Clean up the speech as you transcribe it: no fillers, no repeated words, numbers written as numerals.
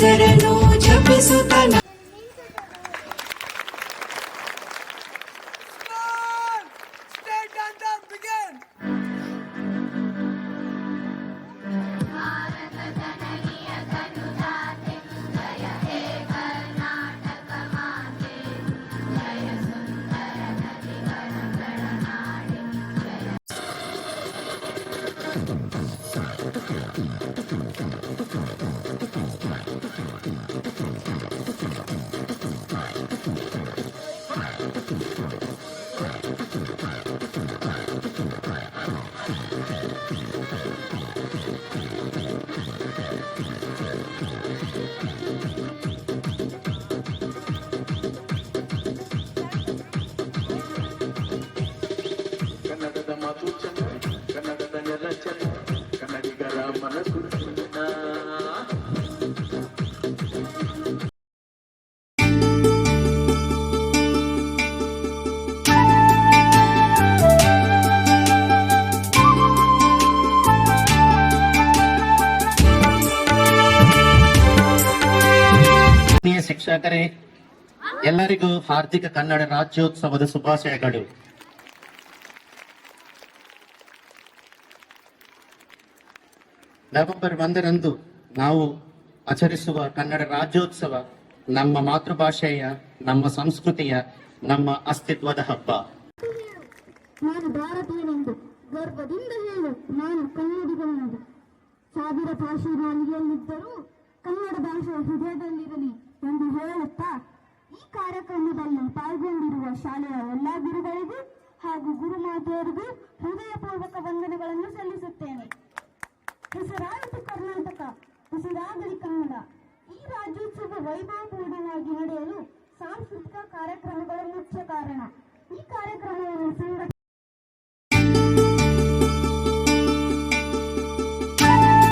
ಹೆಸರನ್ನು ಜಪಿಸುತ್ತ ಕನ್ನಡದ ಮಾತು ಚೆನ್ನ, ಕನ್ನಡದ ನೆಲ ಚೆನ್ನ, ಕನ್ನಡಿಗರ ಮನಸ್ಸು ಚೆನ್ನ. ಶಿಕ್ಷಕರೇ, ಎಲ್ಲರಿಗೂ ಹಾರ್ದಿಕ ಕನ್ನಡ ರಾಜ್ಯೋತ್ಸವದ ಶುಭಾಶಯಗಳು. ನವೆಂಬರ್ 1ರಂದು ನಾವು ಆಚರಿಸುವ ಕನ್ನಡ ರಾಜ್ಯೋತ್ಸವ ನಮ್ಮ ಮಾತೃಭಾಷೆಯ, ನಮ್ಮ ಸಂಸ್ಕೃತಿಯ, ನಮ್ಮ ಅಸ್ತಿತ್ವದ ಹಬ್ಬ. ನಾನು ಭಾರತೀಯನೆಂದು ಗರ್ವದಿಂದ ಹೇಳು, ನಾನು ಕನ್ನಡಿಗನೆಂದು. ಸಾವಿರ ಭಾಷೆ ನಾಲಿಗೆಯಲ್ಲಿದ್ದರೂ ಕನ್ನಡ ಭಾಷೆ ಹೃದಯದಲ್ಲಿರಲಿ ಎಂದು ಹೇಳುತ್ತಾ ಈ ಕಾರ್ಯಕ್ರಮದಲ್ಲಿ ಪಾಲ್ಗೊಂಡಿರುವ ಶಾಲೆಯ ಎಲ್ಲಾ ಗುರುಗಳಿಗೂ ಹಾಗೂ ಗುರುಮಾತೆಯರಿಗೂ ಹೃದಯಪೂರ್ವಕ ವಂದನೆಗಳನ್ನು ಸಲ್ಲಿಸುತ್ತೇನೆ. ಹೆಸರಾಯಿತು ಕರ್ನಾಟಕ, ಉಸಿರಾಗಲಿ ಕನ್ನಡ. ಈ ರಾಜ್ಯೋತ್ಸವ ವೈಭವಪೂರ್ಣವಾಗಿ ನಡೆಯಲು ಸಾಂಸ್ಕೃತಿಕ ಕಾರ್ಯಕ್ರಮಗಳು ಮುಖ್ಯ ಕಾರಣ. ಈ ಕಾರ್ಯಕ್ರಮವನ್ನು